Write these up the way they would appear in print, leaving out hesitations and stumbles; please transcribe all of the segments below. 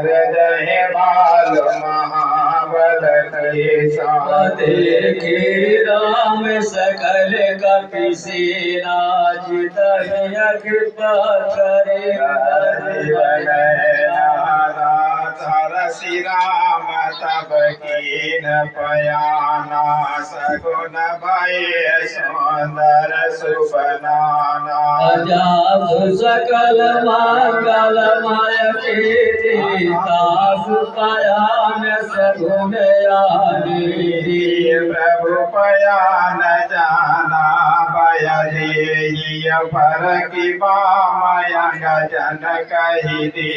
कर दहे बाल महाबल कैसा देखे राम सकल कपि सेना जितहि कृपा करे सरसी राम तब कीन पयाना सगुन भय सुंदर सुबनाना जासु सकल मंगलमय तासु पयान सगुण आदि प्रभु पयान जाना भय फर की बामयंग जन कही दे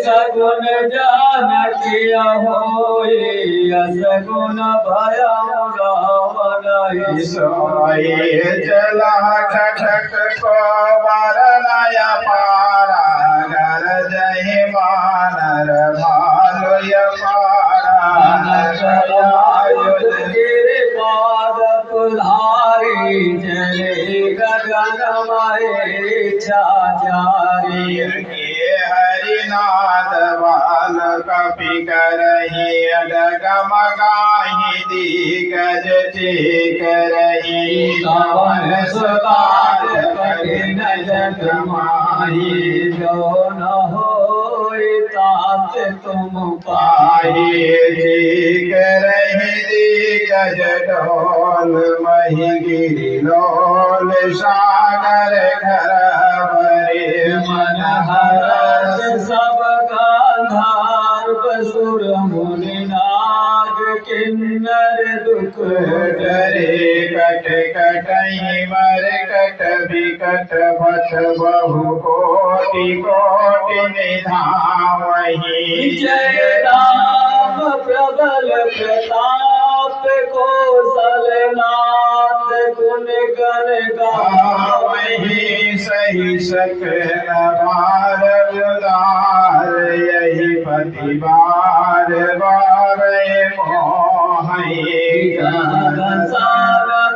सगुण जान किया होई असगुण भय सोई चला खटक को वरनया पारा घर जय मानर भालय पारा पाद पुधारी जले गगन महे चाचारी हरिनाथ बाल कपि करही अडगम गाही दिग्गज करही कवन सुकार कठिन जग माही जो न होई तात तुम पाही करही दिग्गज ढोल मही गिरि लोल सागर घर भरे मन हरस सब गांधार सुर मुनि नाग किन्नर दुख डरे कट कटहि मर कट विकट भट बहु कोटि कोटि निधावहि जय राम प्रबल प्रताप कौशलनाथ गुण गण गावहि सही सकल बार उदार यही पति बार बार मोहि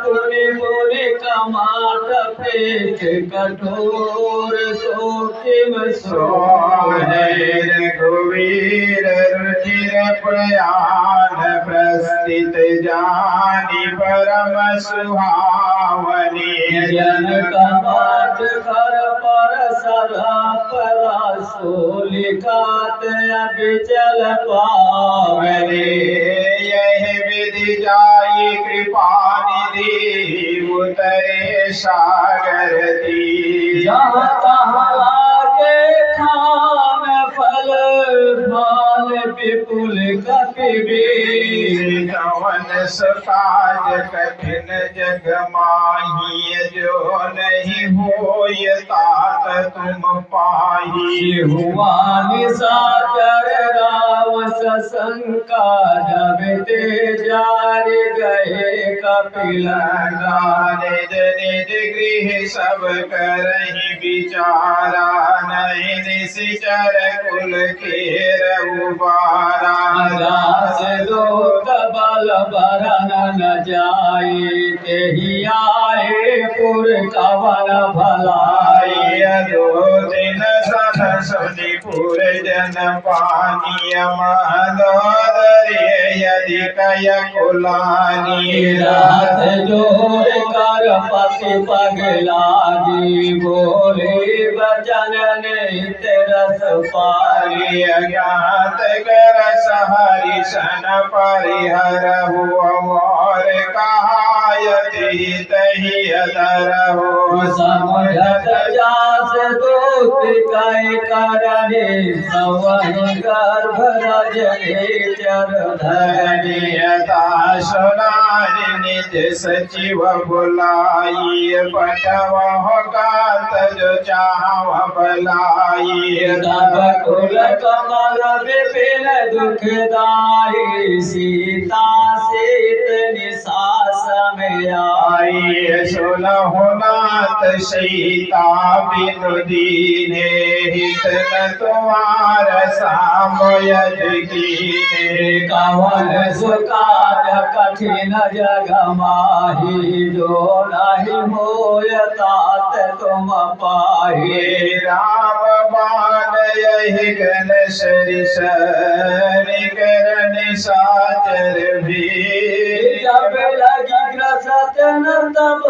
मुनि मुनि कमाट पेट कठोर सोतिम सोहेर कुबीर रुचिर प्रयाण प्रस्थित जानी परम सुहावनी जन कमाट कर पर सदा परासो लिखात अबिचल पावने यही विधि जाई कृपा निधि उतरे सागर दी जहाँ तहाँ लागे खान फल फल विपुल कपिबी कवन सकाज कठिन जग माही जो नहीं होय तात तुम पाही हुआ निशाचर राम सशंका जब ते जारी गए कपिल निज निज गृह सब करहि विचारा नहीं निशिचर कुल के उबारा दास लोक बल भरन न जाए तेहि आए पुर कवन भलाई दो दिन सन सुनि पुर जन पानी मदोदरी यदि कय कुलानी रात जोर कर पति पग लागी बोले बचन ने तेरस पारी अज्ञात कर सहरि सन परिहर हुआ मोर कहायति तहि अदरहु समझत जास दूत कई करने सवन गर्भ रजने चर धरने यथा सुनारि निज सचिव बुलाई पटवह कात जो चाहव बलाई तब कुल कमल विपिन दुखदाई सीता सीत निसास में आई सुनहु नाथ सीता बिनु दीने हित न तुम्हार सामयज कीने कवन सुकाज कठिन जग माही जो नहीं होय तात तुम पाही राम बाण ही गण सरिस निकर निशाचर भी जब लगी ग्रसत न तब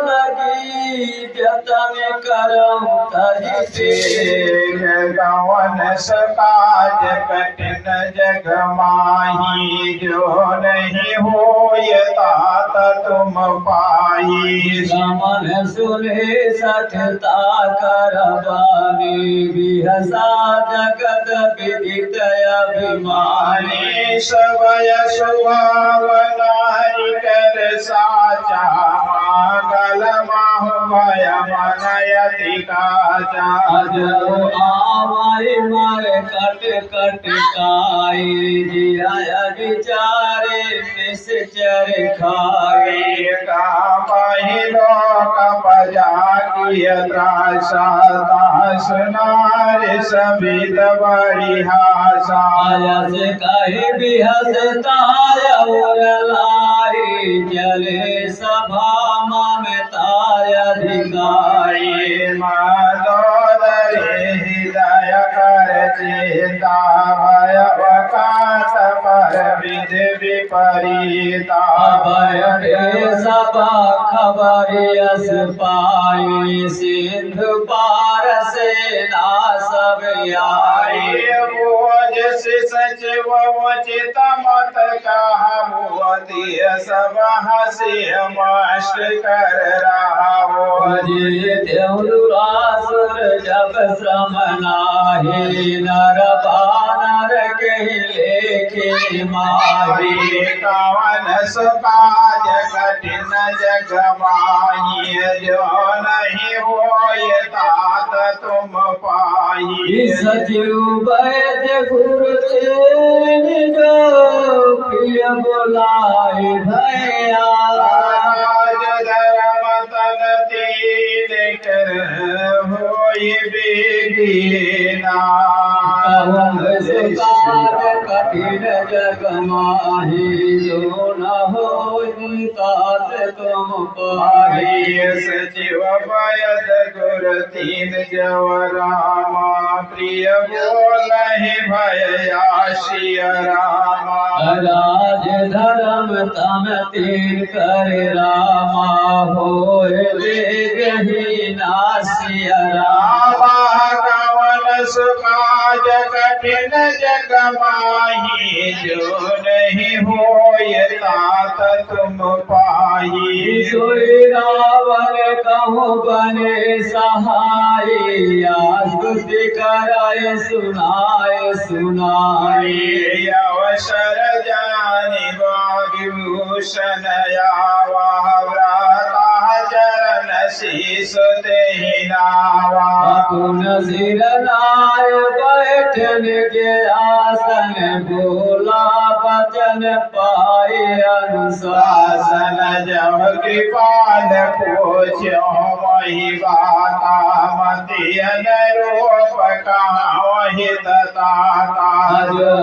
लगी जतन करम तहि पे गवन सकाज कठिन जग माही जो नहीं होय तात तुम पाई रमन सुने सठता करबानी बिहसा जगत विदित अभिमानी सबय सुभावनारि कर साचा मंगल माहु भय मनयति काचा अजो आवाई मार कट कट काई जिया विचारे निश्चर खाई कामहि लोक पजा किय त्रासा दास नारि सबित बड़ी हासा आयस कहे बिहस तार लाई चले सभा में तार अधिकारी माधोदरे हृदय कर चिंता भय वकास पर विधि विपरीता भय सभा खबर यस पाई सिंधु पार से ना सब आई बोझ से सचिव वचित मत कहावती सब हसी मस्त कर रहा देवरासुर जब श्रम नाही नर बानर के लेखे माही कवन सुकाज कठिन जग माही जो नहीं होय तात तुम पाई सचिव वैद्य गुरु तेन जो प्रिय बोलाए भैया धर्म तन तीन कर होय बेगीना कवन सुकाज कठिन जग माही जो न होई तात तुम पाही सचिव वयद गुर तीन जव रामा प्रिय बोलहि भय आशिय रामा राज धर्म तम तीन कर रामा होय वेगही नासिय रामा कवन सुकाज कठिन जग माही जो नहीं होय तात तुम पाई सोई रावण कहूँ बने सहाय स्तुति कराय सुनाय सुनाय अवसर जानि वाग्भूषण यावा व्रता चरण शीस तेहि नावा पुन सिर नाय बैठन के आसन बोला वचन पाए अनुशासन जब कृपाल पोछो वही बाता मति अनुरूप वही दाता जो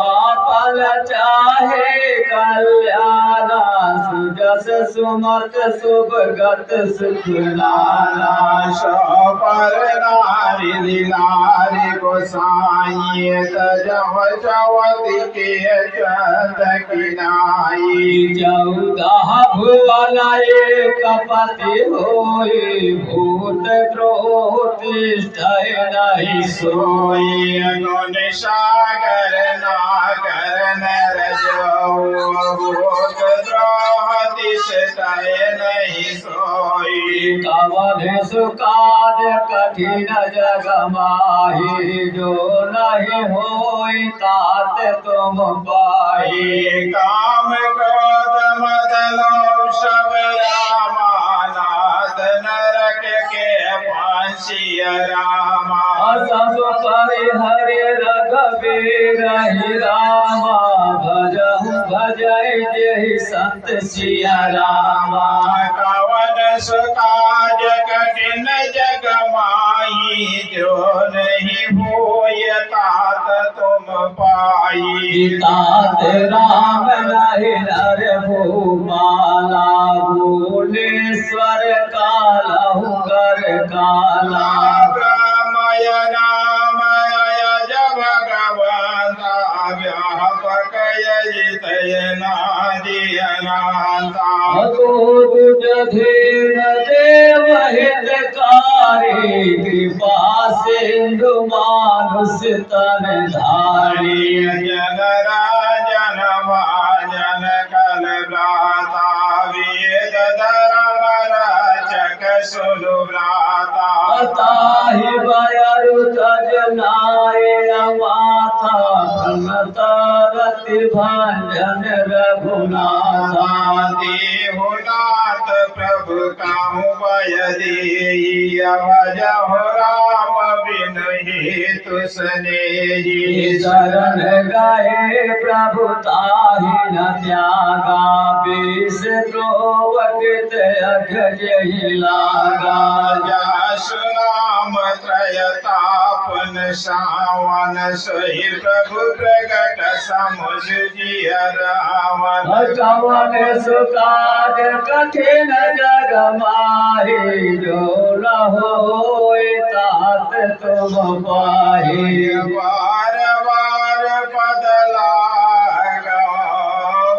आपल चाहे कल्याणा सुजस सुमत सुभगत सुख नाना सो पर नारी लीलारी गोसाई तजव चवती के चंद किनाई 14 भुवन एक पति होई भूत द्रोह तिष्ठै नहीं सोई गुण सागर नागर नर जो भूत द्रोह तिष्ठै नहीं सोई कवन सुकाज कठिन जग माही जो नहीं होई तात तुम पाई काम क्रोध मद लोभ सब रामानाथ नरक के फांसी रामा सब परिहरि रघुबीर ही रामा भजहु भजै जेहि संत सिया रामा कवन सुकाज कठिन जग माही जो नहीं होय तात तुम पाई तात राम नहीं नर भूमाला भुवनेश्वर कालहु कर काला रामाय नामय भ्राता तो तुझ धीर देव हितकारी कृपा सिंधु मानुष तन धारी जनराजन भाजन कल भ्राता वेद धर्म रचक सुनु भ्राता ताहि बयरु तजनाय माथा तरति भंजन रघुनाथा देहुनाथ प्रभु कहु भय देहि भजहु राम बिन हेतु स्नेहि शरण गए प्रभु ताहि न त्यागा विष द्रोवत अघ जहि लागा जासु नाम त्रयतापन सावन सोहि प्रभु प्रगट समुझ जिय रावण कवन सुकाज कठिन जग माहि जो न होय तात तुम पाहि वार वार बदला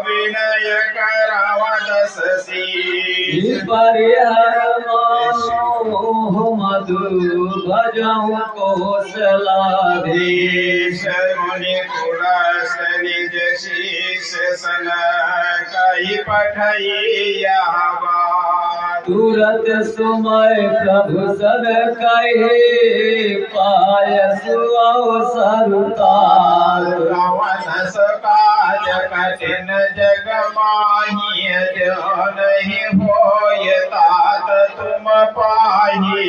विनय करवदस शीश परिहर मानो मधु भजहु कौशलाधीश मुनि कुलस निज शीश सन कहि पठैया तुरत सुमय प्रभु सन कहे पाय सुअवसर तार रावण सकाज कठिन जग माहि जो नहीं होय तात तुम पाहि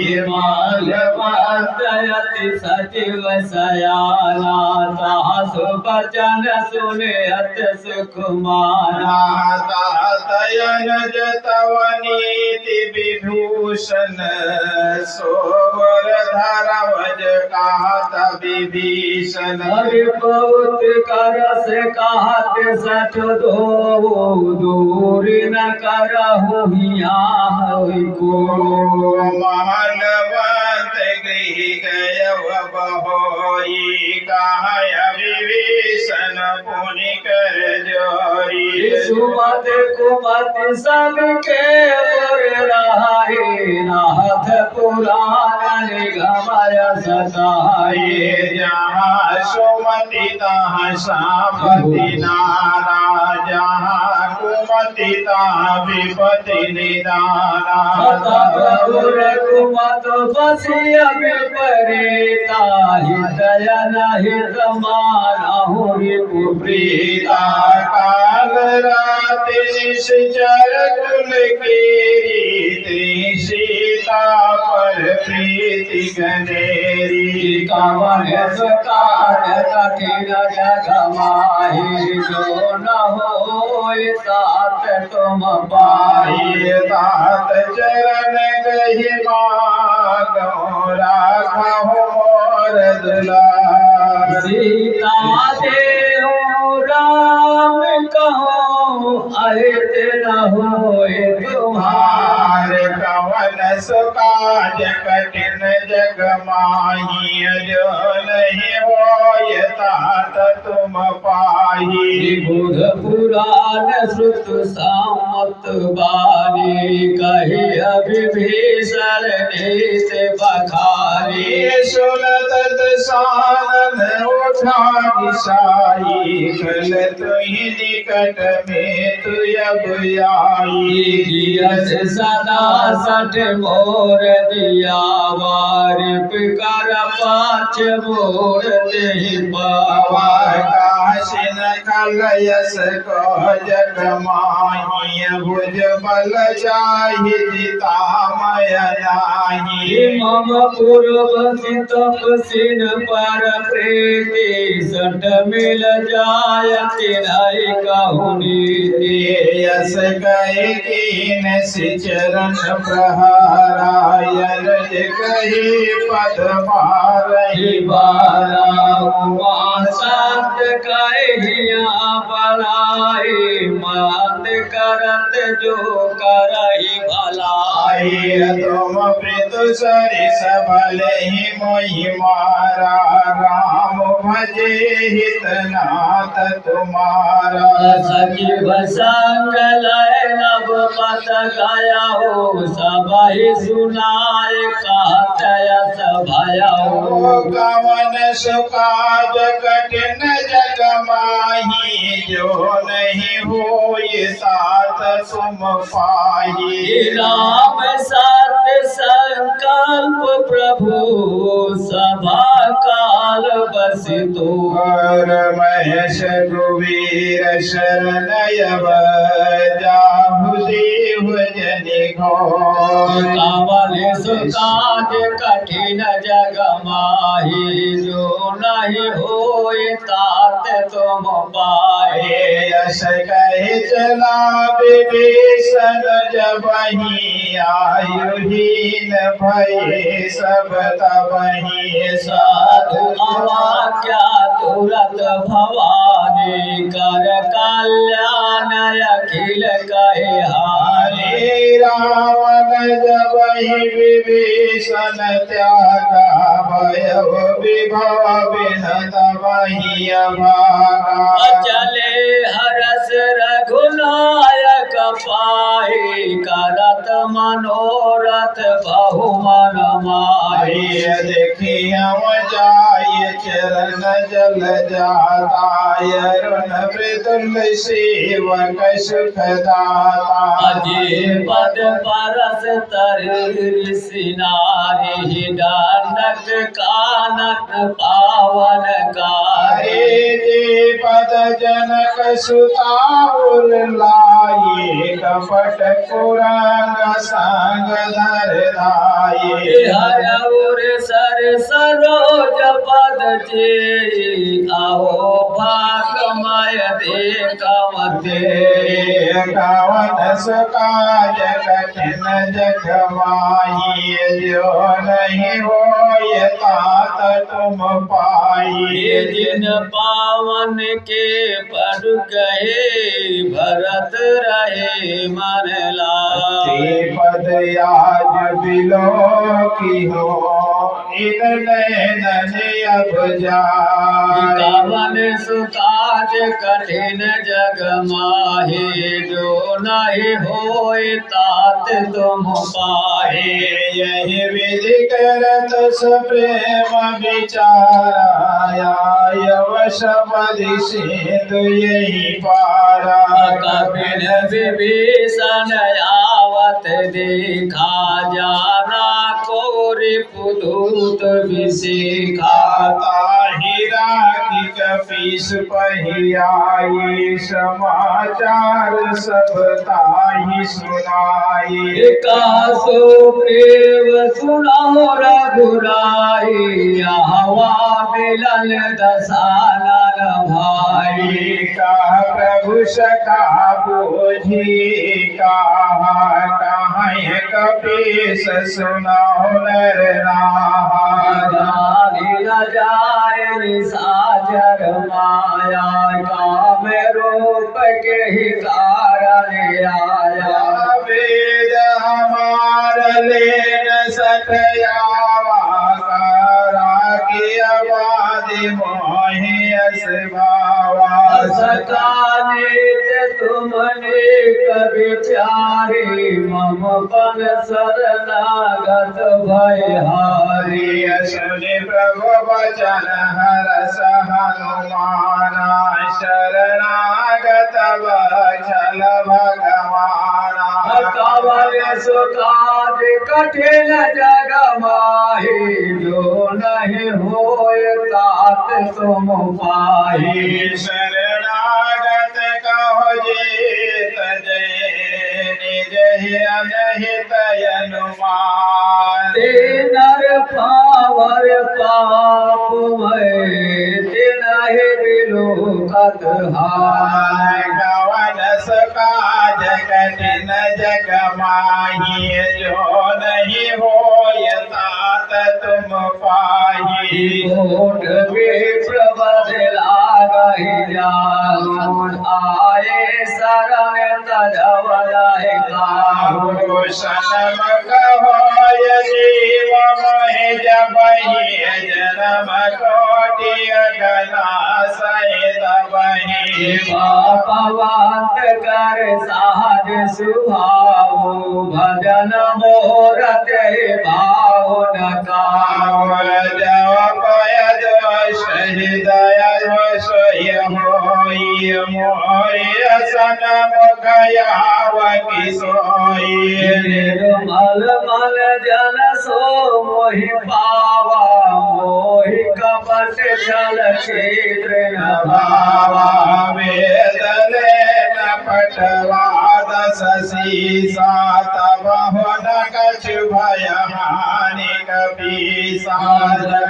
मालवदयति सचिव सयाना सासु बचन सुनयत सुकुमारा दयन जतव नीति विभूषण सोवर धरवज कहत विभीषण बहुत करस कहत सठ दो दूर न करहु हिया को महलवंत गृह गय बहोई कहय विभीषण पुनि कर जोरी सुमत कुमत सबके बर रहाए नाथ पुराण निगमय सताए जहाँ सुमति तहाँ सापति नाना जहाँ कुमति तहाँ विपति निदाना सतपुर कुमत बसिय विपरीता हितयन हित मानहु विप्रीता काल राति निश्चर कुल कीरी सीता पर प्रीति गनेरी कवन सुकार कठिन जग माहि जो न होय तात तुम पाहि तात चरण गहि मागो राखहु मोर दुलार सीता देहु राम कहो अहित न होय तुम्हारे कवन सुकाज कठिन जग माहि जो नहीं होय तात तुम पाहि बुध पुराण श्रुत सामत बानी कही अभिभीषण नीत बखारी सुनत सानन उठा दिशाई कल तुहि निकट में तु अब आई यस सदा सठ मोर दिया वारिप कर पाछ मोर देहि पावा काशिन कलयस को जग माहि भुज बल जाहि जितामय नाही मम पूर्व सितप सिन पर प्रीति सट मिल जायति नहीं कहूनी यस गए कीन सिचरण प्रहारायन कही पद मारहि बारा उमा सात कहिया बनाई मात करत जो करही भलाई तुम पृथु सरिस भले ही मोहि मारा राम भजे हितनाथ तुम्हारा। सजीव संग लय नभ पत गया हो, सबहि सुनाए कहत यस भया हो। कवन सुकाज कठिन जग माही, जो नहीं होय तात तुम पाही। राम सत्य संकल्प प्रभु, सभा काल बसितो। महेश कुबीर शरणय जाहु देव जनि घोर। कवन सुकाज कठिन जग माही, जो नहीं होय तात तुम पाए। यश कहे चला विभीषण जबहि, आयुहीन भये सब तबहि। साधु अवाक्या तुरत भवानी, कर कल्याण अखिल कहे हानि। रावण जबहि विभीषण त्यागा, भयउ विभव बिन तबहि अभागा। चले हरस रघुनायक पाहि, करत मनोरथ बहु मन माहि। देखियम जाय चरण जल जाताय, अरुण मृदुल सेवक सुख दाता। अजे पद परस तरि सिनारि, दंडक कानक पावन कारी। जे पद जनक सुता लाये, कपट कुरंग संग धर धाये। हरउर सर सरोज पद जे, आहो भागमय देखमते। कवन सुकाज कठिन जग माही, जो नहीं होय तात तुम पाई। जिन पावन के पद कहे, भरत रहे मन लाए। पद आज बिलो की हो, इन नैनन अब जाए। कवन सुकाज कठिन जग माही, जो नहीं होय तात तुम पाहे। यही विधि करत प्रेम विचारा, यवश बदि सिंधु यही पारा। कपिल विभीषण आवत देखा, जाना को रिपुदूत विशिखा। ताहि राखी कपीस पहियाई, समाचार सब ताहि सुनाई। कासो प्रेम सुनाओ रघुराई, हवा मिलन दसानन भाई। कहा प्रभु सखा बोझी, कहा कहाँ कपीस सुनाओ नर नारी। न जाए साजर माया, काम रूप के ही कारण आया। वेद हमार लेन सतयावा, आबादी मोहि असभावा। सकानित तुमने कभी प्यारे, मम पन शरणागत भयहारी। सुनि प्रभु वचन हरष हनुमाना, शरणागत वत्सल भगवाना। कवन सुकाज कठिन जग माही, जो नहीं होय तात तुम पाही। शरणागत कहो जेत जय, निज अनहित अनुमान। ते नर पावर पाप में, ते नहीं बिलोकत हाय। कवन सुकाज कठिन जग माही, जो नहीं होय तात तुम पाही। कोट विप्र बदला गहि जान, आए शरण तजवलहि काहू। सनम कहोय जीव मोहि जबहि, जन्म कोटि अगन पवंत कर साज सुभाव भजन मोर ते भाव न काव जव पय दोष हृदय दोष मोय सन मुखयाव किशोई निर्मल मल जन सो मोहि पावा मोहि कपट छल क्षेत्र न भावा वेदले न पटवा दस सीसा तब हो न कछु भय हानि कपीसा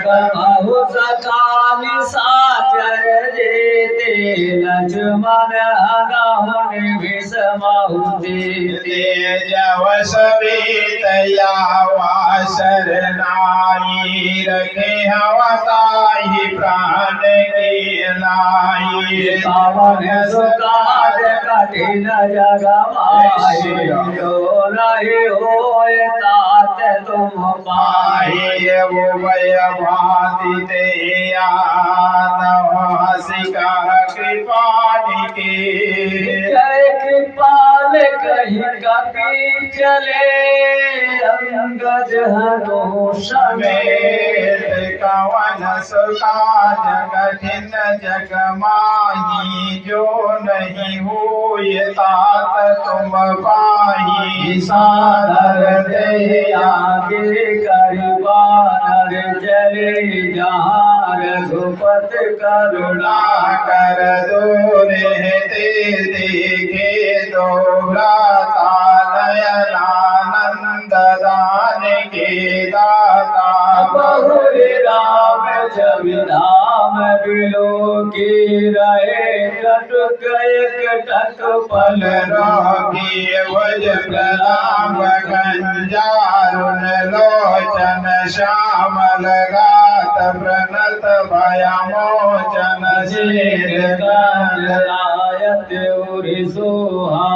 बहु सकाम साचर जेते लक्ष्मण अगहुन विषमहु देते जव सवित यावा शरणाई रखे हवताही प्राण की लाई पावन सुकाज कठिन जग माहि जो नहीं होय तात तुम पाहि वो वय भाति ते आसिका कृपानि के जय कृपाल कहीं कपि चले अंगद हनु समेत समेत कवन सुकाज कठिन जग माही जो नहीं होय तात तुम पाही सादर दे आगे करिबार चले जहाँ रघुपत करुणा कर दो रहते देखे दो भ्राता नयनानंद दान के दाता बहुरी राम छवि धाम बिलो की रहे टटुक एक टक पल रोगी वज प्रणाम गंजारुण लोचन श्यामल गात प्रणत भयमोचन शीर आयत उरि सोहा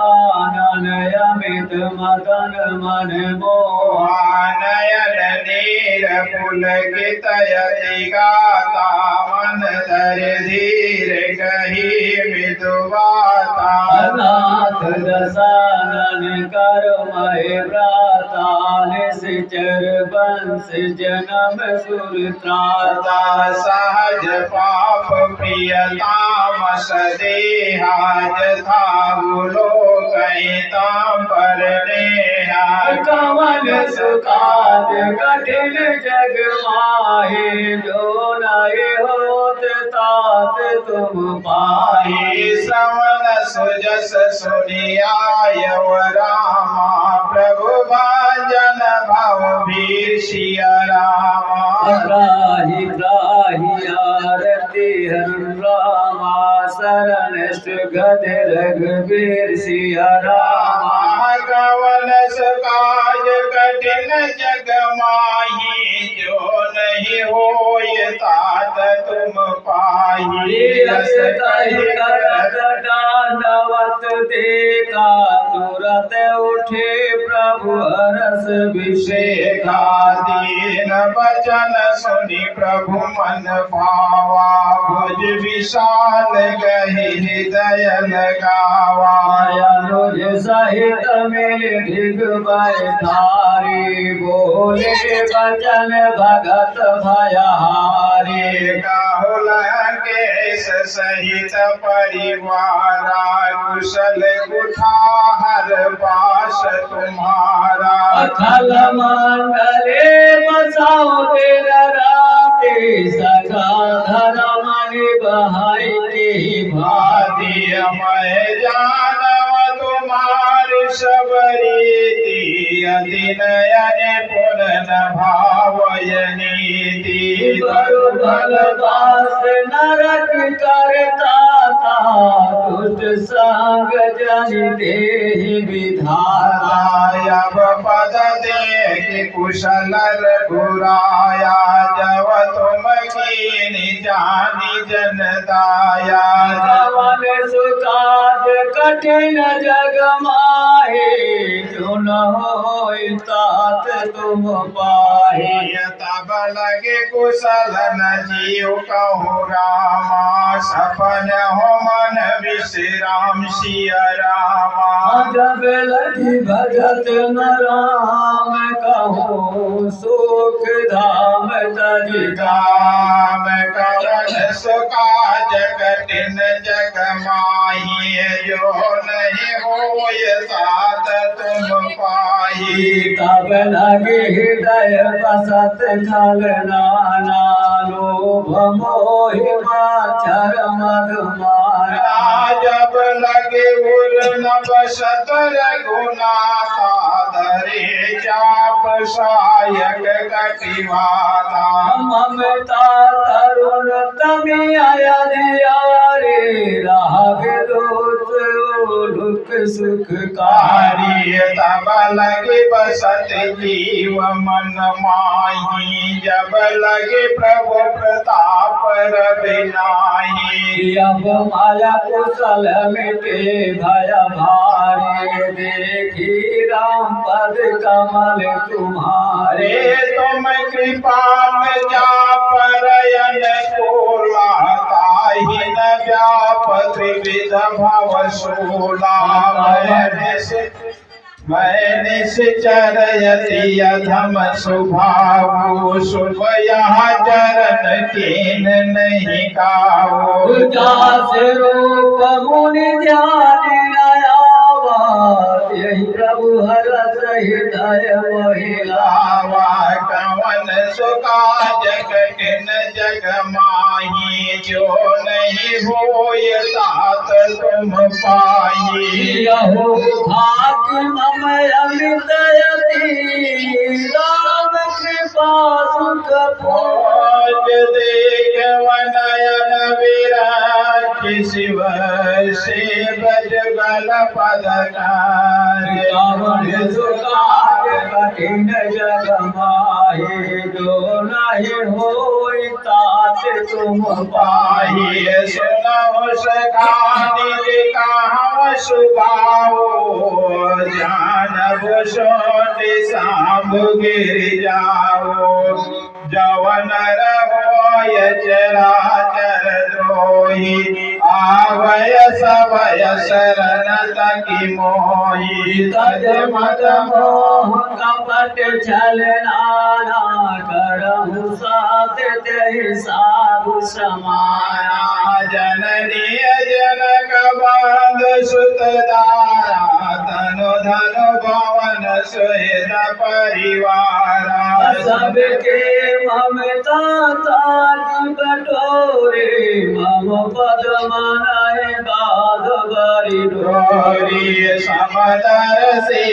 आनन अमित मदन मन मोहा नयन नीर पुलकित यति गाता मन धर धीर कही मृदुवाता नाथ दशानन कर मय व्राता निश्चर वंश जन्म सुर त्राता सहज पाप प्रिय तामस देहा जथा लोक ताम पर नेहा कवन सुखाद कठिन जग माहे जो नहीं होत तात तुम पाहि श्रवण सुजस सुनियाय रामा प्रभु भाजन भव वीर सिया रामा त्राहि त्राहि आरती हरि रामा शरण सुगत रघुवीर सिया रामा कवन सुकाज कठिन जग माही जो नहीं होय तात तुम पाही करत दानवत देखा तुरत उठे प्रभु हरस शेखा दीन वचन सुनि प्रभु मन भावा भुज विशाल गहि हृदय लगावा अनुज सहित मिल ढिगभय धारी बोले वचन भगत भयहारी काहुल केश सहित परिवारा कुशल कुठार पास तुम्हारा अखल मंगले बसाओ तेरा राते सखा धर्म निभाई के भाती मैं जानव तुम्हारी सबरीति अतिनयन पुनन भावयनीति बरु भल दास नरक करता था दुष्ट संग जन देहि विधाता अब पद देख कुशल रघुराया जब तुम कीनि जानी जनताया कवन सुकाज कठिन जग माहे जो न होय तात तुम पाहे तब लगे कुशल न जीव कहूँ रामा सपन हो मन विश्राम सिया रामा जब लगी भजत न राम कहो सुख धाम तजि धाम कवन सुकाज कठिन जग माही जो नहीं होय साथ तुम पाही तब लगे हृदय बसत खल नाना लोभ मोह माचर मधुमारा जब लगे उर न बसत रघुनाथा धरे चाप सायक कटिवाता ममता तरुण तमी आया दिया रे राग दोष लुक सुख कारी तब लगे बसत जीव मन माही जब लगे प्रभु प्रताप रविनाही अब माया कुशल मिटे भय भारे देखी राम पद कमल तुम्हारे तुम कृपा में जा परयन को लाताहि न व्याप त्रिविध भव शूला मैं निश्चर यति अधम स्वभाव शुभ यहाँ चरण कीन नहीं गाओ जास रूप मुनि ध्यान आया यही प्रभु हर हृदय महिलावा कवन सुकाज कठिन जग माही जो नहीं होय तात तुम पाही यहो भाग मम अमित यति राम कृपा सुख भोज देख वनयन विराज शिव से बजगल पद रावण सुकाज कठिन जग माही जो नहीं होय तात तुम पाही सुनौ सखानी कहाँ सुगाओ जानब सोति सांब गिर जाओ जवन रहोय चराचर द्रोही आवय सवय शरण तकी मोही तज मद मोह कपट छल नाना करहु साथ तेहि साधु समाना जननी जनक बांध सुत दारा धनु धनु भवन सुहृद परिवारा सबके ममता ताज बटोरे मम पद मनाए बाध बरि डोरी समदर से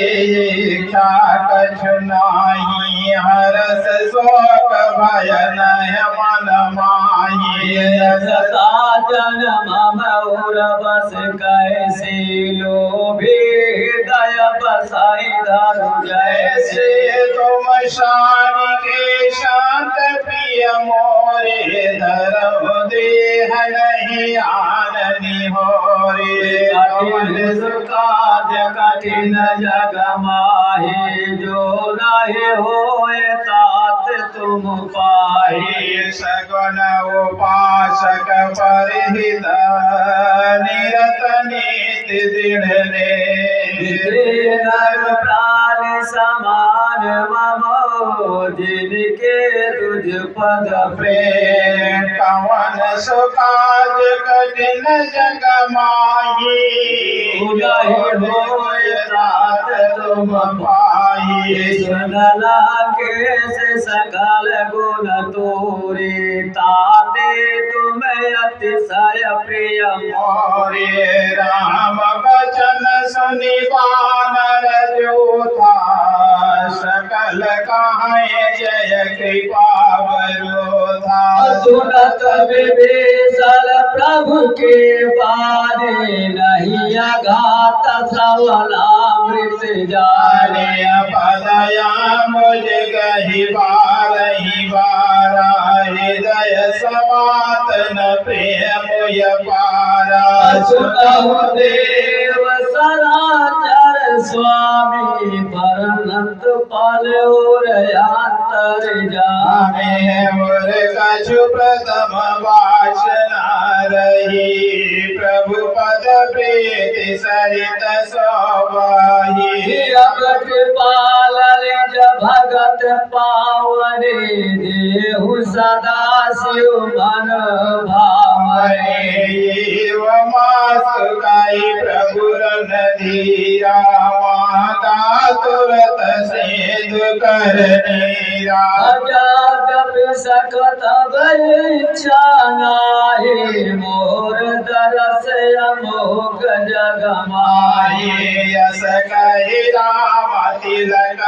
इच्छा कछु नाही हरस शोक भय नय मन माही साजन मम उर बस कैसे लोभी हृदय बसाई धरु जैसे तुम शान के शांत प्रिय मोरे धर्म देह नहीं आननी हो रे कठिन सुकाज कठिन जग माही जो नहीं होय तात तुम पाही सगुन उपासक परिहित निरत नीति दृढ़ नर प्राण समान ममो जिनके तुझ पद प्रेम कवन सुकाज कठिन जग माही नहीं होय तात तुम पाही सुनला के से सकल गुण तोरे ताते तुम्हें अतिशय प्रिय मोरे राम बचन सुनि वानर जोता सकल कहाय जय कृपा बरोधा सुनत विभीषण प्रभु के बारे नहीं अघात श्रवणामृत जाने पदया मुझ गही बारा हृदय समातन प्रेम पारा सुनहु देव सराचर स्वामी परनंत पाल और अंतर जाने और कछु प्रथम वासना रही प्रभु पद प्रीति सरित सोबाही अब कृपाल निज भगत पावने देहु सदा शिव मन भावने मासुकाई प्रभु धीरा माता तुरत सिद्ध कर नीरा अजाप सखत इच्छा नाहि मोर दरस अमोघ जग माहि यस कही राम तिलक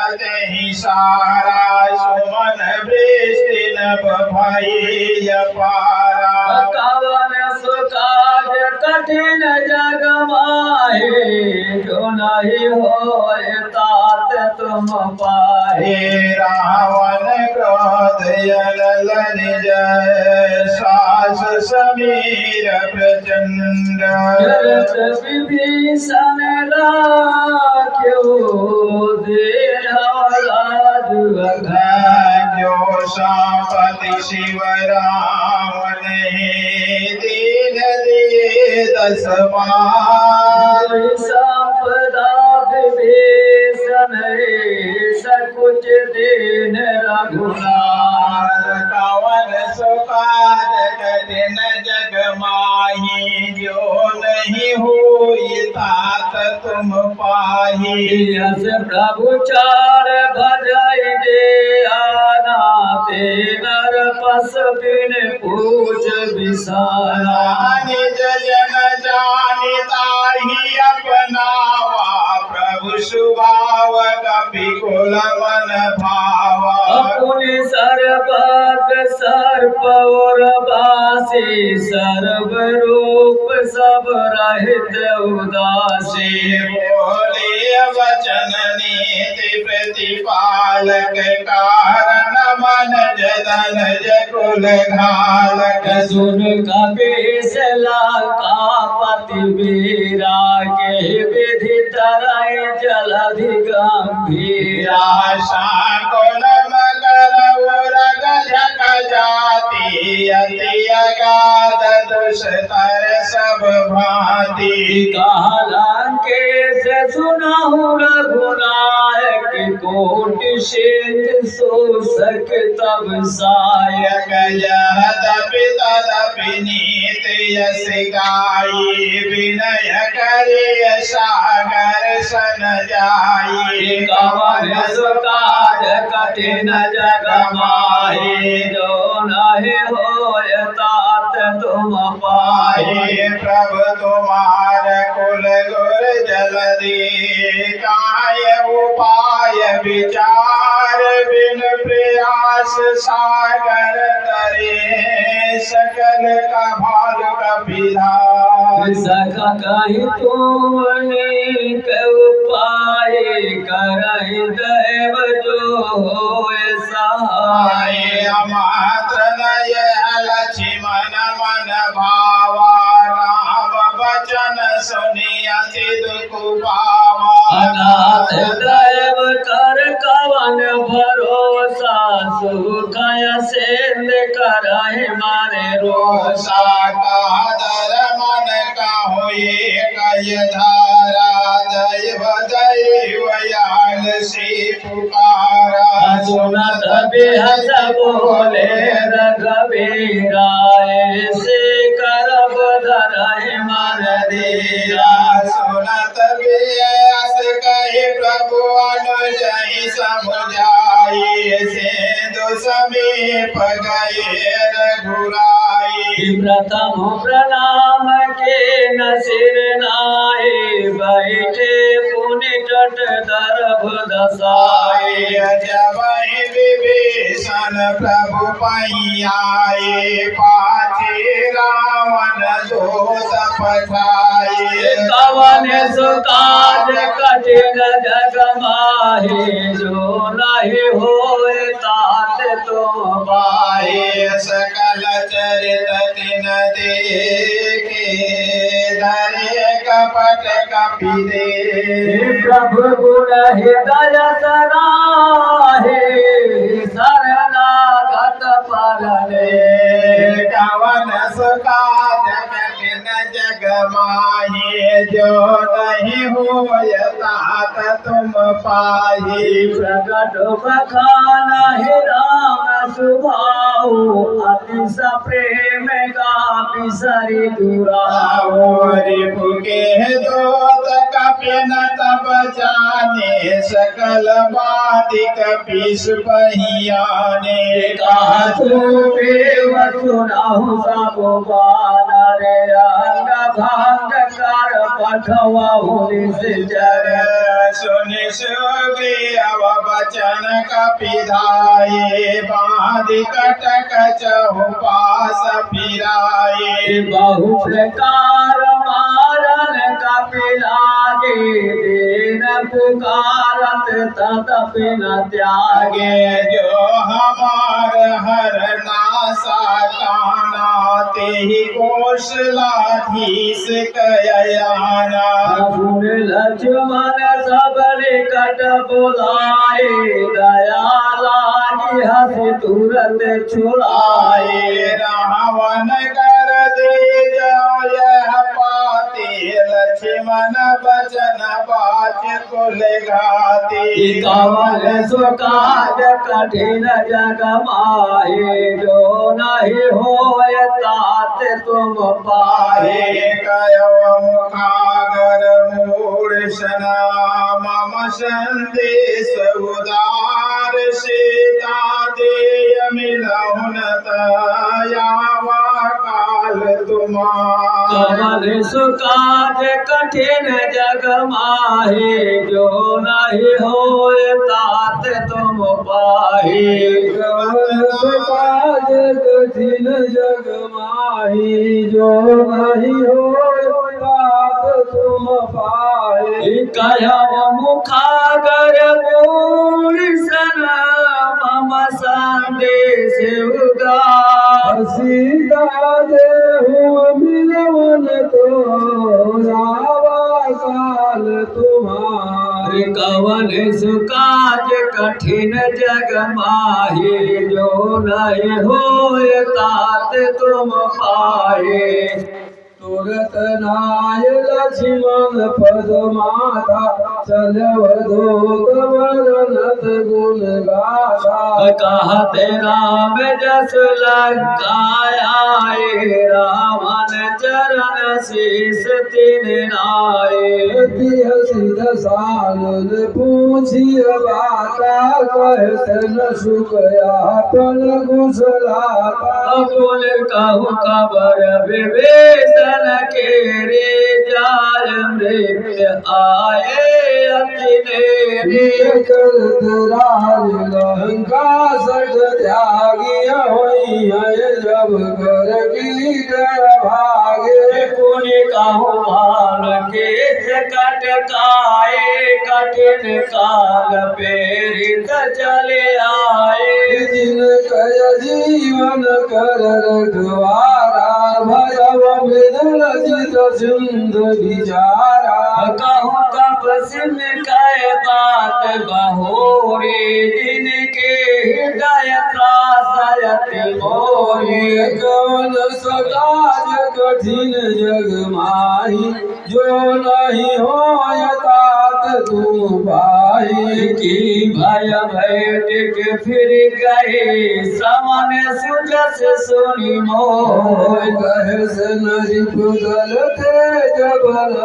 ही सारा सुमन वृष्टि नभ भई पारा कवन सुकाज कठिन जग माहि जो नहीं होय तात तुम पाहि रावण क्रोध यलल निज सास समीर प्रचंड जरत विभीषण राख्यो जो सापति शिव राम ने दीन दिए दस संपदा विभीषण सकुच दीन रघुनाथ कवन सुकाज कठिन जग माही जो नहीं हुई तात तुम पाही यस प्रभु चार भजय जे आनाते नर पस बिन पूज बिसाना निज जन जानिता ही अपनावा प्रभु सुभाव कपि कुल मन भावा अपने सर्वग सर्प और बासी सर्व रूप सब रहित उदासी बोले वचन नीति प्रतिपालक कारण मन जदन जकुल घालक सुन कपीस लाकापति वीरा के विधि तरय जलधि गंभीरा शाकुल मकर उरग झक जाति अति अगाध दुष्तर सब भांति कालंके से सुनहु रघुनायक कोटि सिद्ध शोषक तब सायक यदपि तदपि नीति यस गाई विनय करिय सागर सन जाई कवन सुकाज कठिन जग माहि जो नहीं होय तात तुम पाहि प्रभु तुम्हार कुल गुर जलधि काय उपाय विचार बिन प्रयास सागर तरे सकल का भाल कपिला सखा कहीं तुमने के उपाय करहि देव जो होय सहाय मात्र नय लक्ष्मण मन भावा राम वचन सुनियति दुख पावा अनाथ देव कर कवन भरोसा सुख सेंद करहि मारे रोसा सादर मन का होए कय धारा दैव दैवयाल से पुकारा सुनत बेहस बोले रघुवीरा ऐसे करब धरहि मन धीरा सुनत व्यास कहि प्रभु अनुजहि समुझाई सिंधु समीप गए रघुराई प्रथम प्रणाम के न सिर नाहि बैठे पुनि तट दर्भ दसाई जब विभीषण प्रभु पैयाए पाछे रावण दोष पठाए कवन सुकाज कठिन जग माहि जो नहीं होय तात तुम पाहि सकल चरित दिन देखे धरे कपट कपि दे। प्रभु गुण हृदय सराहे शरणागत परले। कवन सुकाज कठिन जग माही जो नहीं होय तात तुम पाही। प्रगट बखान हे राम सुभाऊ अतिश प्रेम गापि सरि दुराऊ। रिपुके दोत कपिन तब जाने सकल बाधिक पिस पहियाने। काहू देव सुनाहु सब बानर अंग भंग कर पठवाहु निश्चर। सुनि सुग्रीव वचन कपिधाये बाधि कटक चहु पास फिराये। बहु प्रकार मारन कपि लागे दीन पुकारत तदपि न त्यागे। जो हमार हर नासा काना तेहि कौशलाधीश कययाना। सुन लक्ष्मण सब निकट बुलाए दया लागी हंसी तुरंत छुड़ाए। रावण कर दे जय पाती लक्ष्मण बचन बाच कुल घाती। कवन सुकाज कठिन जग माहे जो नहीं होय तात तुम पाहे। कयो मुखागर मूर्छना मम संदेश उदार सीता देय मिलहु न तयावा काल तुम्हार। कवन सुकाज कठिन जग माहे जो नहीं होय तात तुम पाहे। कवन सुकाज कठिन जग माही जो नहीं होय तात तुम पाहे। कहो मुखागर मूर्छन मम संदेश उदार। सीता देहु मिलवन तो रावा काल तुम्हार। कवन सुकाज कठिन जग माहे जो नहीं होय तात तुम पाहे। तुरत नाय लक्ष्मण पद माथा चलव दूत वरनत गुण गाथा। कहते राम जस लंकाए रावण चरण शीस तिन नाये। सिध सानुन पूछिय बाता कहत न सुखयापन घुसलाता। अकुल कहु खबर विभीषण के रे जाय मृत्य आए अति नेरे। करत राज लंका सठ त्यागी होई जब कर की भागे। पुनि कहु भान के कटकाए कठिन काल पेरित चले आए। जिन कय जीवन कर रखवारा भयव मृदल जित सिंधु विचारा। कहूँ कप सिम कह बात बहोरी जिनके हृदय त्रासयति मोरी। कवन सकाज कठिन जग माही जो नहीं होय तात तुम पाही। की भय भैटिक फिर गए समन सुजस सुनि मोह। कहस नरिप गल तेज बल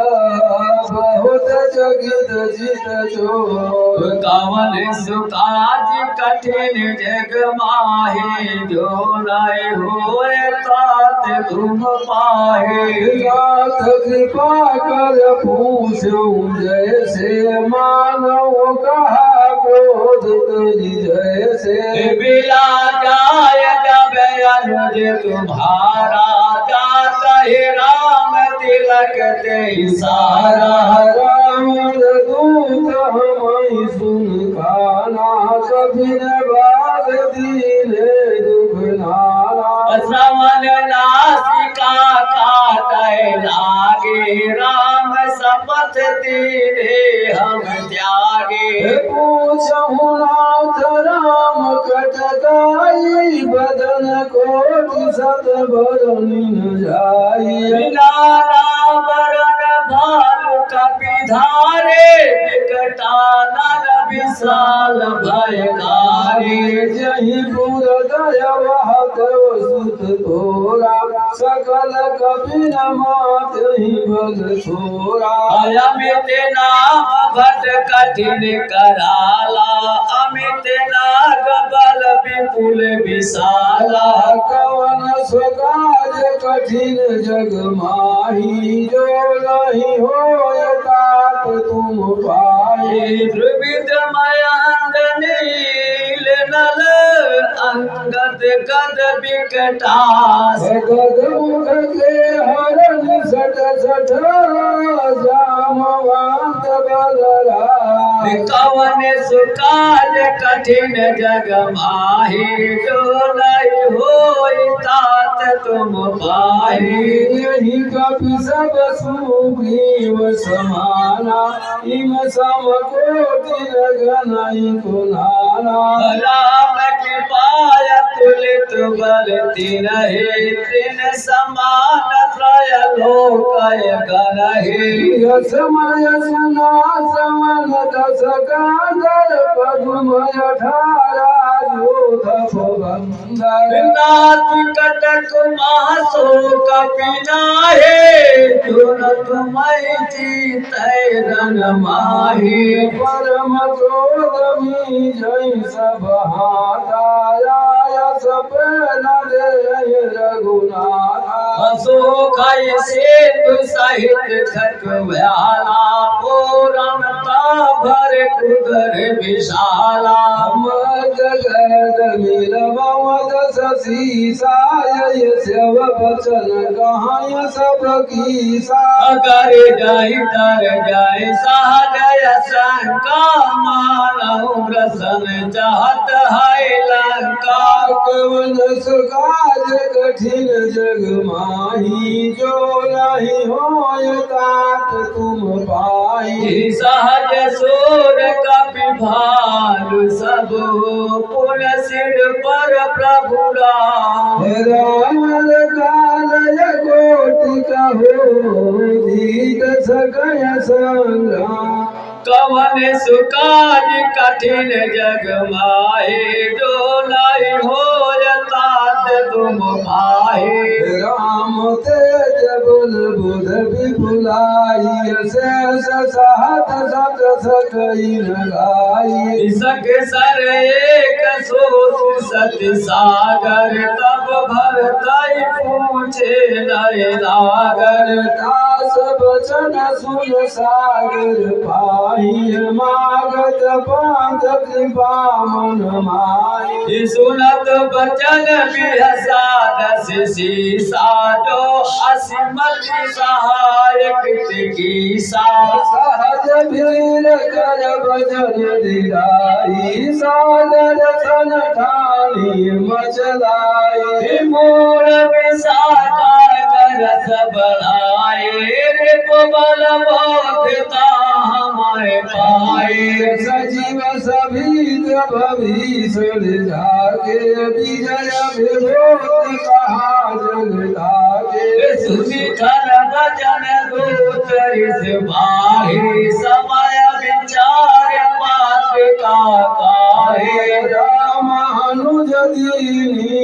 बहुत जगित जित चोर। कवन सुकाज कठिन जग माहे जो नहीं होय तात तुम पाहे। नाथ कृपा कर पूछूं जैसे मानव कहा क्रोध करि जैसे। बिला जाय जब अनुज तुम्हारा जात हे राम तिलक ते सारा। रावण दूत हमई सुन काना कभी बाग दीने दुख नाला। श्रवण नासिका काटय लागे राम साथ दीने हम त्यागे। पूछहु नाथ राम कटकाई बदन कोटि सत बरनी न जाई। नाना बरन भालु कपिधारे विकटानन विशाल भयकारी। जहि पुर दया तव सुत तोरा सकल कपि न मातहि बल छोरा। अमित नाम भट कठिन कराला अमित नाग बल विपुल विशाला। कवन सुकाज कठिन जग माही जो नहीं होय तात तुम पाई। द्रविद मयंग नील नल अंगद गद विकटास। गद मुख के हरण सट सट जामवंत बलरा। कवन सुकाज कठिन जग माही जो नहीं होई तात तुम पाही। यही कपि सब सुग्रीव समाना इम सम कोटि गणई कुलाना। राम कृपाय तुलित बल तिनहि तृण समान त्रय लोकय गणहि। समय सुना समन दस कांदर पद्मय ठारा जोध बंदर। नाथ कटक मासो कपिनाहे जुन तुम्हि जीतै रन माही। परम क्रोधमी जय सब हाथाया सपन दे रघुनाथा। अशोक सेतु सहित खटव्याला पूरन भर कुदर विशाला। मद गद मिलवद सीसाय सेव बचन कहाय सब कीसा। अगर जय तर जय सहजय शंका मानहु प्रसन्न चाहत है लंका। कवन सुकाज कठिन जग माही जो नहीं होय तात तुम पाई। सहज सूर कपि भालु सब पुन सिर पर प्रभु राम। रावण कालय कोटि कहो धीत सकय संग्राम। कवन सुकाज कठिन जग माहे जो नहीं होय तात तुम पाहे। राम तेज बल बुध विपुलाई शेष सहत सत सकई लगाई। सक सर एक सोच सति सागर तब भरतई पूछे नय नागर। दास बचन सुन सागर पाई मागत पांत कृपा मन माई। सुनत बचन बिहसा दस सीसा जो असिमति सहाय कृत कीसा। सहज भीर कर भजन दिलाई सागर सन ठानी मचलाई। मूल विसाका कर सबलाए रिपुबल बोधता हमारे पाए। सजीव सभीत भविष्य जाके विजय विभूति कहा जगताके। सुनि कर भजन दूत रिस बाहि समय विचार पात का काहे। राम अनुज दीनी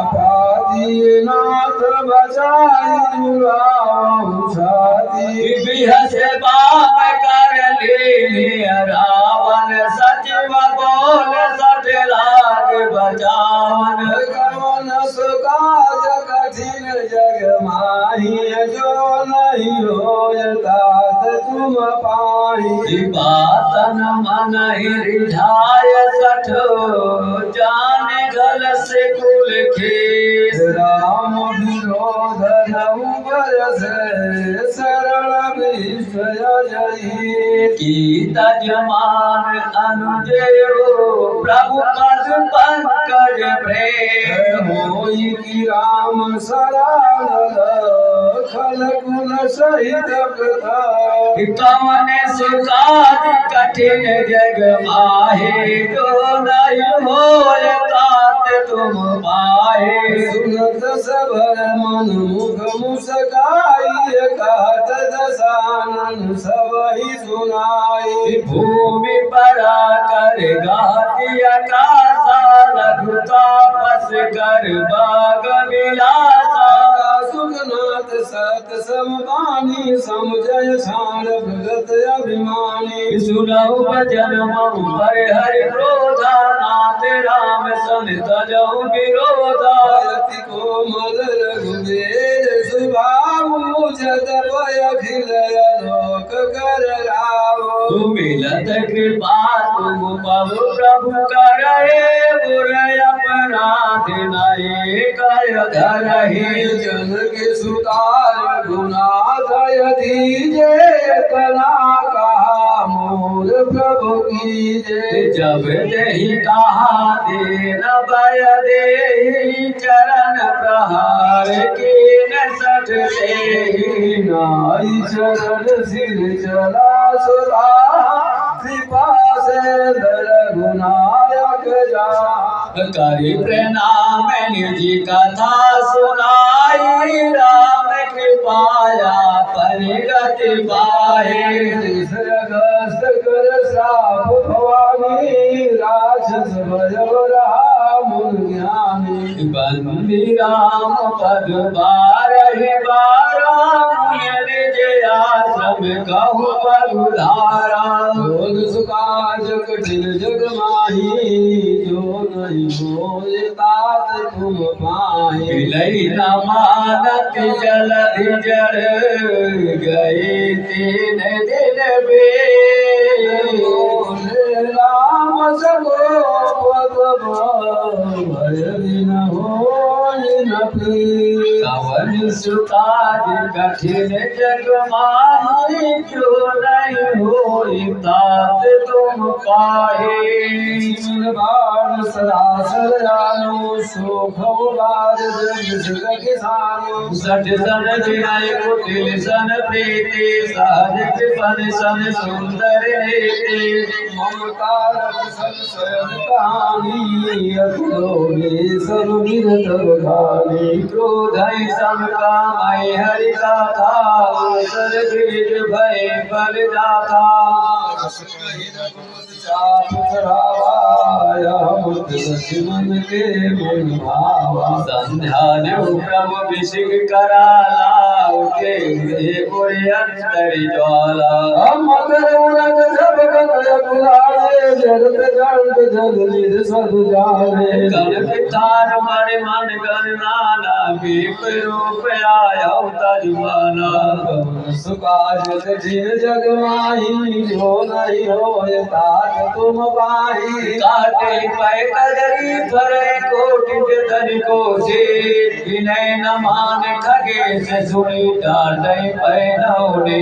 पाती नाथ बचाई जुड़ाऊ छाती। बिहस बाम कर ली रावण सचिव बोल सट लाग बचावन। कवन सुकाज कठिन जग माही जो नहीं होय तात तुम पाई। बातन मन रिझाय सठ जान गल से कुल खेस। राम विरोध नहु बरसे शरण विषय जई। की तजमान अनुजयो प्रभु पद पंकज प्रेम। होई की राम शरण खल कुल सहित प्रथा कवन सुकाज कठिन जग माहे जो नहीं होय तात तुम पाहे सुनत सबर मन मुख मुस्काई कहत दशानन सबहि सुनाई भूमि परा कर गाती आकाशा लघुता बस कर बाग विलासा सुखनाथ सत समवानी समझय छाण भगत अभिमानी सुनऊ भजन मम पर हरि क्रोधा नाथ राम सन तजऊ विरोधा अति कोमल रघुवीर सुभाऊ जदपय अखिल लोक कर राव मिलत कृपा तुम पव प्रभु करे बुर अपराध नहीं कर धरहि जन के सुतार गुनादय दीजे तना कहा मोर प्रभु कीजे जब देहि कहा देन भय देहि चरण प्रहार कीन सठ देहि नाई चरण सिर चला सुधा कृपा से रघुनायक जा करि प्रणाम निज कथा सुनाई राम कृपाया परिगति पाए अगस्त कर श्राप भवानी राक्षस भयव राम ज्ञानी बंदी राम पद बारहि बारा निज आश्रम कहु पगुधारा बोल सुकाज कठिन जग माही जो नहीं होए तात तुम पाए लई न मानत जलधि जड़ गई तीन दिन बे राम सगो पद भय बिन होए न प्रिय कवन सुकाज कठिन जग माही जो नहीं होई तात तुम पाहे बाण सरासर जानो शोक बाज जग किसानो सठ सन विनय कुटिल सन प्रीति सहज कृपन सन सुंदर नीति ममता रस सन स्वयं कहानी अखिलों सब मिरत बखानी क्रोध सम कामय हरि गाथा सर बीज भय बल जाता चाप चढ़ावाया मुक्त मन के मन भावा संध्या देव प्रभु विषिक कराला उठे पूरे अंतर ज्वाला मकर उड़क जब कनय बुलाए जगत जंत जग निध सब जाने गण पितार मर मन गण नाना बीप रूप आया तजमाना सुकाज कठिन जग माही जो नहीं होए तात तुम पाही काटे पै कदरी फरे कोटि धन को से विनय न मान ठगे से सुनी डांटे पै नौड़े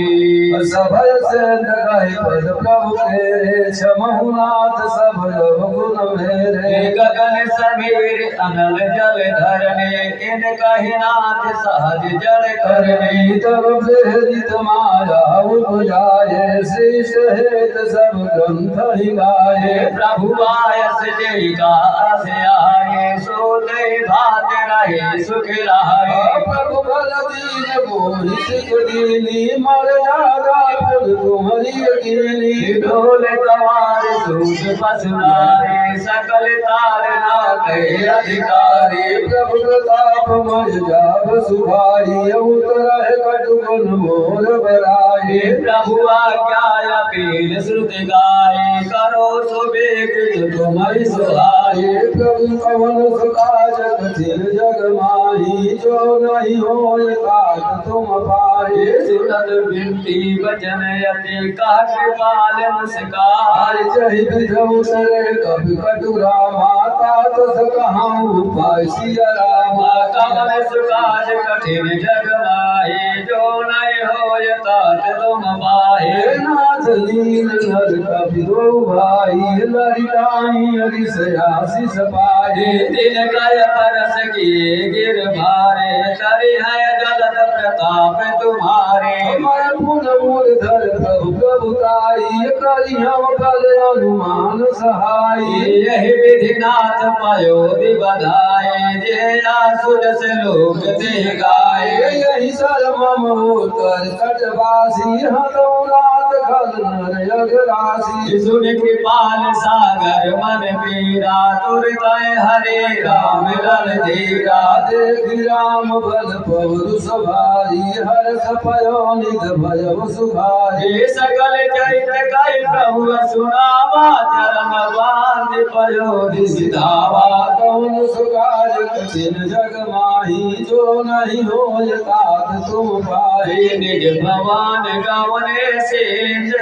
सभय से गए पद प्रभु तेरे क्षमहुनाथ सब लव गुण मेरे गगन समीर अनल जल धरने इन कहि नाथ सहज जल करने तब प्रेरित माया उपजाए शीश हेत सब ग्रंथ ही गाए प्रभु आयस जय कास आए सो दय भात रहे सुख रहे प्रभु बल दीन मोहि सिख दीनी मर्यादा प्रभु तुम्हारी अकेली ढोल कवार सूत पसुनारे सकल तार नागे अधिकारी प्रभु प्रताप मज जाब सुभाई उतर कटुकन मोर बराए प्रभु आज्ञा पील श्रुत गाये करो सुबेग तुम्हारी सुहाए प्रभु कवन सुकाज कठिन जग माही जो नहीं होए तात तुम पाए सुनत बिनती वचन यति काट पाल मुस्कान जय विधु सर कभी कटुरा माता तस कहाऊं पाय सिया रामा कमल सुकाज कठिन जग माही जो नहीं होय तात तुम पाहे नाथ नाथ नील नर कपिरो भाई लड़िकाई अरिसयासी सपाए दिन काय परस किए गिर भारे करे है जलद प्रताप तुम्हारे हमारे पुन मूर्धर प्रभु प्रभुताई करी हम पद अनुमान सहाय यही विधिनाथ पयोधि बधाए जे आसुर से लोक ते गाए यही सर्वम उत्तर तटवासी हतौनाथ खल नर अघरासी सुन कृपाल सागर मन पीरा तुरतय हरे राम रल धीरा देख राम बल पवरु सभारी हर्ष पयो निध भयव सुभारी ये सकल चरित कई प्रभु सुनावा चरण बांध पयोधि सिधावा कौन सुकाज कठिन जग माही जो नहीं होय तात तुम पाही निज भवान गवने से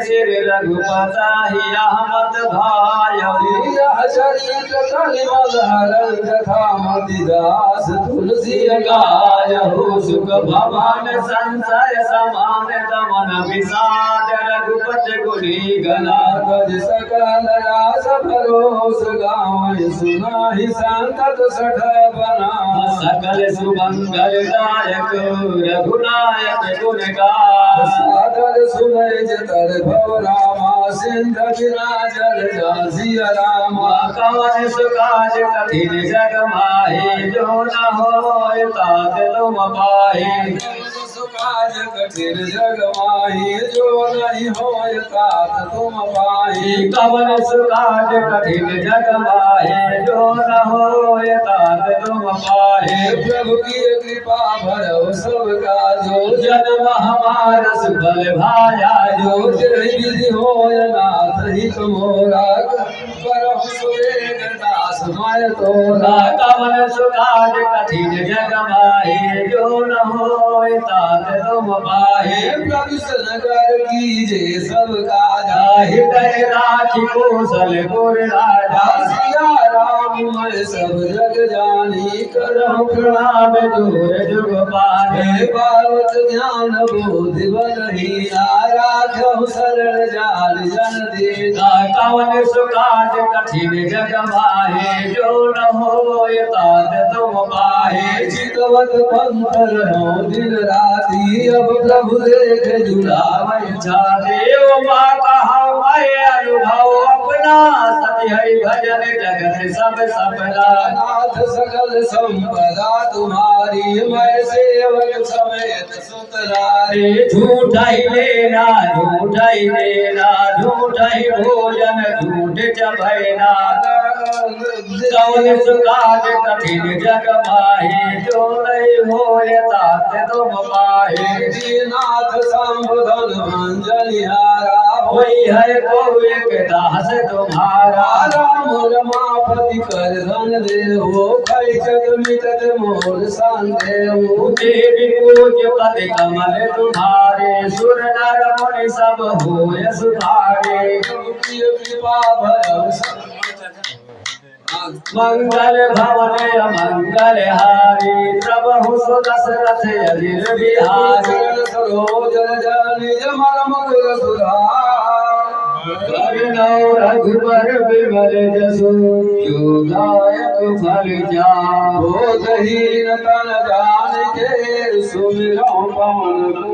सिर रघुपति अहमद भाय यह शरीर कलिमल हरण जथा मति दास तुलसी गाय हो सुख भवन संशय समान दमन विषाद रघुपति गुणी गना गज सकल रास भरोस गाँव सुनाहि संतत सठ बना सकल सुमंगल दायक रघुनायक गुण गाय सादर सुनय जतर भव रामा सिंध बिना जल जासी रामा कवन सुकाज कठिन जग माही जो न होय तात तुम पाही सुकाज कठिन जग माही जो नहीं होय तात तुम पाही कवन सुकाज कठिन जग माही जो न होय तात तुम पाही प्रभु की कृपा भरव सब काजो जन्म हमारा सुफल भाया जो तेरी विधि होय नाथ हित मोरा परम सुरेग दास माय तोरा कवन सुकाज कठिन जग माही जो न होय तात तुम पाही प्रभु नगर कीजे सब काजा हृदय राखी कौशल गुर राजा सिया राम मैं सब जग जानी करहु प्रणाम दूर जुग पाने पार्वत ज्ञान बोधि बलहीना राखहु शरण जाल जन देना कवन सुकाज कठिन जग माहे जो न होय तात तुम पाहे चितवत पंथ रहो दिन राति अब प्रभु देख जुड़ावै देव माता मैं अनुभव अपना सत्य हरि भजन जगत सब सपना नाथ सकल संपदा तुम्हारी मैं सेवक समेत सुतरारी झूठा ही लेना झूठा ही देना झूठा ही भोजन झूठ चबैना कवन सुकाज कठिन जग माही जो नहीं होय तात तुम पाहे नाथ संबोधन अंजलिहारा होई है को एक दास तुम्हारा राम रमापति कर धन देहो खैचत मिटत मोर संदेहो देवी पूज्य पद कमल तुम्हारे सुर नर मुनि सब होय सुधारे कृपा भय मंगल भवन मंगल हारी प्रभु सुदशरथ अजिर बिहारी सरोजन निज मन मधुर सुधार करुणौ रघुबर बिमल जसु जो दायक फल जा बोधहीन तन जान के सुमिरौ पवन